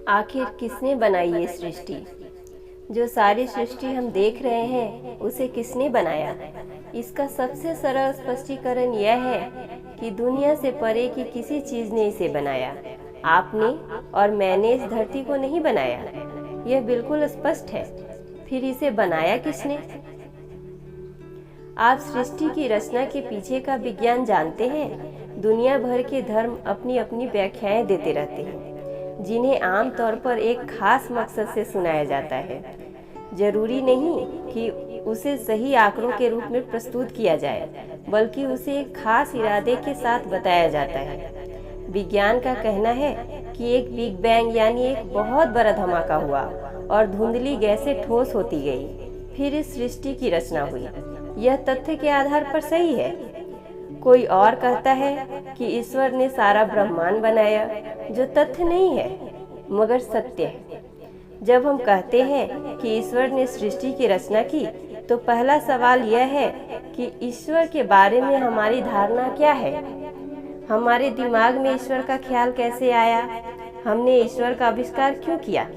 आखिर किसने बनाई ये सृष्टि? जो सारी सृष्टि हम देख रहे हैं उसे किसने बनाया? इसका सबसे सरल स्पष्टीकरण यह है कि दुनिया से परे की किसी चीज ने इसे बनाया। आपने और मैंने इस धरती को नहीं बनाया, यह बिल्कुल स्पष्ट है। फिर इसे बनाया किसने? आप सृष्टि की रचना के पीछे का विज्ञान जानते हैं। दुनिया भर के धर्म अपनी अपनी व्याख्याएं देते रहते हैं, जिन्हें आमतौर पर एक खास मकसद से सुनाया जाता है। जरूरी नहीं कि उसे सही आंकड़ों के रूप में प्रस्तुत किया जाए, बल्कि उसे एक खास इरादे के साथ बताया जाता है। विज्ञान का कहना है कि एक बिग बैंग यानी एक बहुत बड़ा धमाका हुआ और धुंधली गैसें ठोस होती गई, फिर इस सृष्टि की रचना हुई। यह तथ्य के आधार पर सही है। कोई और कहता है कि ईश्वर ने सारा ब्रह्मांड बनाया, जो तथ्य नहीं है मगर सत्य है। जब हम कहते हैं कि ईश्वर ने सृष्टि की रचना की, तो पहला सवाल यह है कि ईश्वर के बारे में हमारी धारणा क्या है। हमारे दिमाग में ईश्वर का ख्याल कैसे आया? हमने ईश्वर का आविष्कार क्यों किया?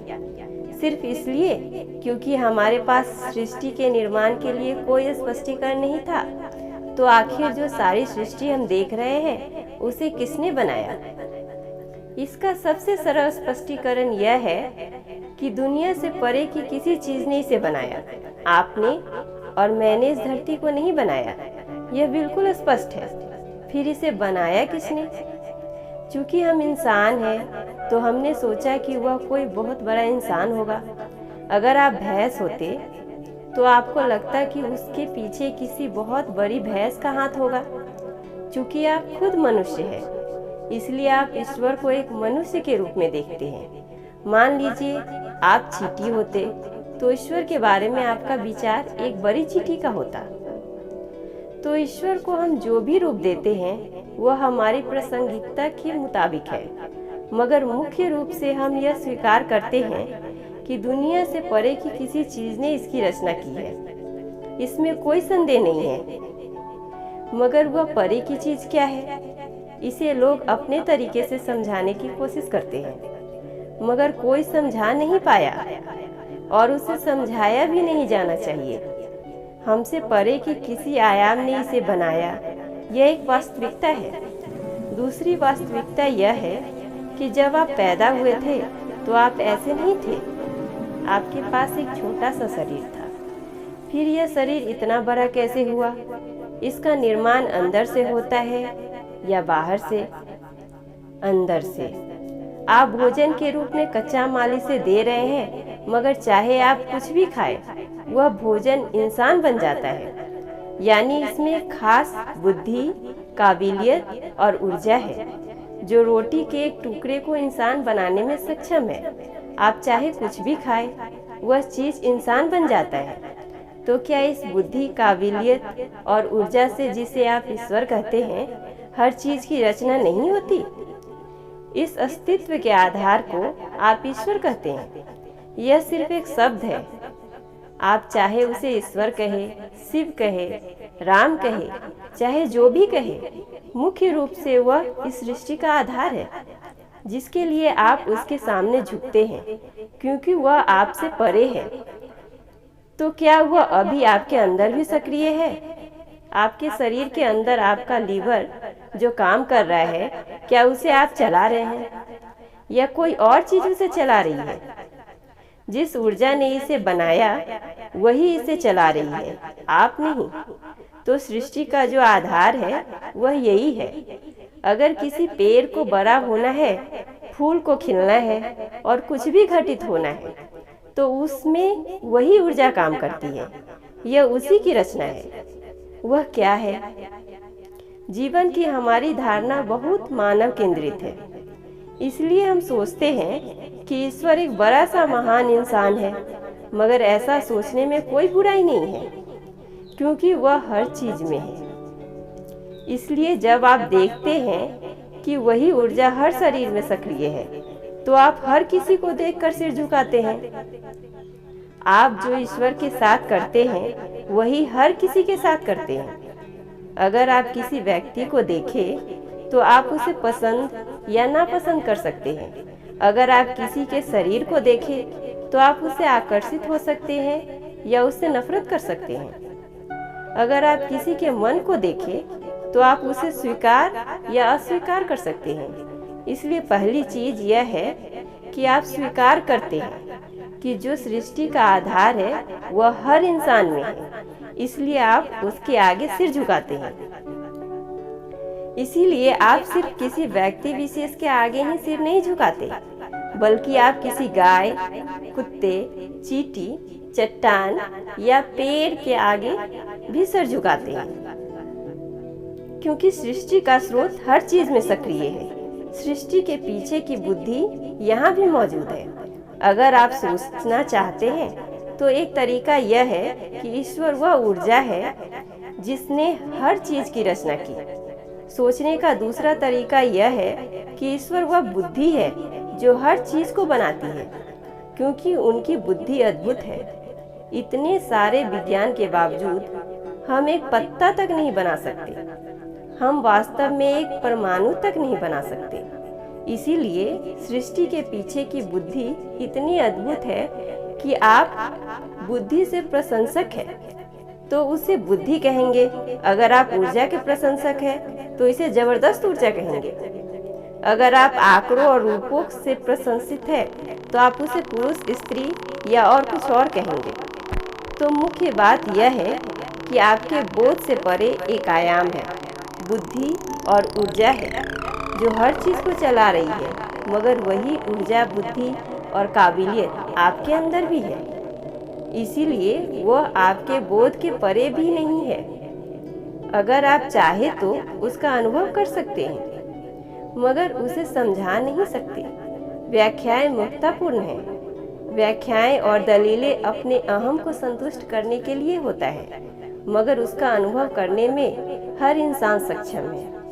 सिर्फ इसलिए क्योंकि हमारे पास सृष्टि के निर्माण के लिए कोई स्पष्टीकरण नहीं था। तो आखिर जो सारी सृष्टि हम देख रहे हैं उसे किसने बनाया? इसका सबसे सरल स्पष्टीकरण यह है कि दुनिया से परे की किसी चीज ने इसे बनाया। आपने और मैंने इस धरती को नहीं बनाया, यह बिल्कुल स्पष्ट है। फिर इसे बनाया किसने? चूंकि हम इंसान हैं, तो हमने सोचा कि वह कोई बहुत बड़ा इंसान होगा। अगर आप भैंस होते तो आपको लगता कि उसके पीछे किसी बहुत बड़ी भैंस का हाथ होगा। चूंकि आप खुद मनुष्य हैं, इसलिए आप ईश्वर को एक मनुष्य के रूप में देखते हैं। मान लीजिए आप चींटी होते, तो ईश्वर के बारे में आपका विचार एक बड़ी चींटी का होता। तो ईश्वर को हम जो भी रूप देते हैं वह हमारी प्रासंगिकता के मुताबिक है, मगर मुख्य रूप से हम यह स्वीकार करते हैं कि दुनिया से परे की किसी चीज ने इसकी रचना की है। इसमें कोई संदेह नहीं है। मगर वह परे की चीज क्या है? इसे लोग अपने तरीके से समझाने की कोशिश करते हैं, मगर कोई समझा नहीं पाया और उसे समझाया भी नहीं जाना चाहिए। हमसे परे की किसी आयाम ने इसे बनाया, यह एक वास्तविकता है। दूसरी वास्तविकता यह है कि जब आप पैदा हुए थे तो आप ऐसे नहीं थे। आपके पास एक छोटा सा शरीर था। फिर यह शरीर इतना बड़ा कैसे हुआ? इसका निर्माण अंदर से होता है या बाहर से? अंदर से। आप भोजन के रूप में कच्चा माल इसे दे रहे हैं, मगर चाहे आप कुछ भी खाएं, वह भोजन इंसान बन जाता है। यानी इसमें खास बुद्धि, काबिलियत और ऊर्जा है, जो रोटी के एक टुकड़े को इंसान बनाने में सक्षम है। आप चाहे कुछ भी खाएं, वह चीज इंसान बन जाता है। तो क्या इस बुद्धि, काबिलियत और ऊर्जा से, जिसे आप ईश्वर कहते हैं, हर चीज की रचना नहीं होती? इस अस्तित्व के आधार को आप ईश्वर कहते हैं। यह सिर्फ एक शब्द है। आप चाहे उसे ईश्वर कहे, शिव कहे, राम कहे, चाहे जो भी कहे, मुख्य रूप से वह इस सृष्टि का आधार है, जिसके लिए आप उसके सामने झुकते हैं, क्योंकि वह आपसे परे है। तो क्या वह अभी आपके अंदर भी सक्रिय है? आपके शरीर के अंदर आपका लीवर जो काम कर रहा है, क्या उसे आप चला रहे हैं या कोई और चीज उसे चला रही है? जिस ऊर्जा ने इसे बनाया वही इसे चला रही है, आप नहीं। तो सृष्टि का जो आधार है वह यही है। अगर किसी पेड़ को बड़ा होना है, फूल को खिलना है और कुछ भी घटित होना है, तो उसमें वही ऊर्जा काम करती है। यह उसी की रचना है। वह क्या है? जीवन की हमारी धारणा बहुत मानव केंद्रित है। इसलिए हम सोचते हैं कि ईश्वर एक बड़ा सा महान इंसान है, मगर ऐसा सोचने में कोई बुराई नहीं है, क्योंकि वह हर चीज में है। इसलिए जब आप देखते हैं कि वही ऊर्जा हर शरीर में सक्रिय है, तो आप हर किसी को देखकर सिर झुकाते हैं। आप जो ईश्वर के साथ करते हैं वही हर किसी के साथ करते हैं। अगर आप किसी व्यक्ति को देखें तो आप उसे पसंद या नापसंद कर सकते हैं। अगर आप किसी के शरीर को देखें तो आप उससे आकर्षित हो सकते हैं या उससे नफरत कर सकते हैं। अगर आप किसी के मन को देखें तो आप उसे स्वीकार या अस्वीकार कर सकते हैं। इसलिए पहली चीज यह है कि आप स्वीकार करते हैं कि जो सृष्टि का आधार है वह हर इंसान में है, इसलिए आप उसके आगे सिर झुकाते हैं। इसीलिए आप सिर्फ किसी व्यक्ति विशेष के आगे ही सिर नहीं झुकाते, बल्कि आप किसी गाय, कुत्ते, चींटी, चट्टान या पेड़ के आगे भी सिर झुकाते हैं, क्योंकि सृष्टि का स्रोत हर चीज में सक्रिय है। सृष्टि के पीछे की बुद्धि यहाँ भी मौजूद है। अगर आप सोचना चाहते हैं तो एक तरीका यह है कि ईश्वर वह ऊर्जा है जिसने हर चीज की रचना की। सोचने का दूसरा तरीका यह है कि ईश्वर वह बुद्धि है जो हर चीज को बनाती है, क्योंकि उनकी बुद्धि अद्भुत है। इतने सारे विज्ञान के बावजूद हम एक पत्ता तक नहीं बना सकते। हम वास्तव में एक परमाणु तक नहीं बना सकते। इसीलिए सृष्टि के पीछे की बुद्धि इतनी अद्भुत है कि आप बुद्धि से प्रशंसक हैं तो उसे बुद्धि कहेंगे। अगर आप ऊर्जा के प्रशंसक हैं तो इसे जबरदस्त ऊर्जा कहेंगे। अगर आप आंकड़ों और रूपों से प्रशंसित हैं तो आप उसे पुरुष, स्त्री या और कुछ और कहेंगे। तो मुख्य बात यह है कि आपके बोध से परे एक आयाम है, बुद्धि और ऊर्जा है जो हर चीज को चला रही है, मगर वही ऊर्जा, बुद्धि और काबिलियत आपके अंदर भी है। इसीलिए वह आपके बोध के परे भी नहीं है। अगर आप चाहे तो उसका अनुभव कर सकते हैं, मगर उसे समझा नहीं सकते। व्याख्याएं मुक्तापूर्ण हैं। व्याख्याएं और दलीलें अपने अहम को संतुष्ट करने के लिए होता है, मगर उसका अनुभव करने में हर इंसान सक्षम है।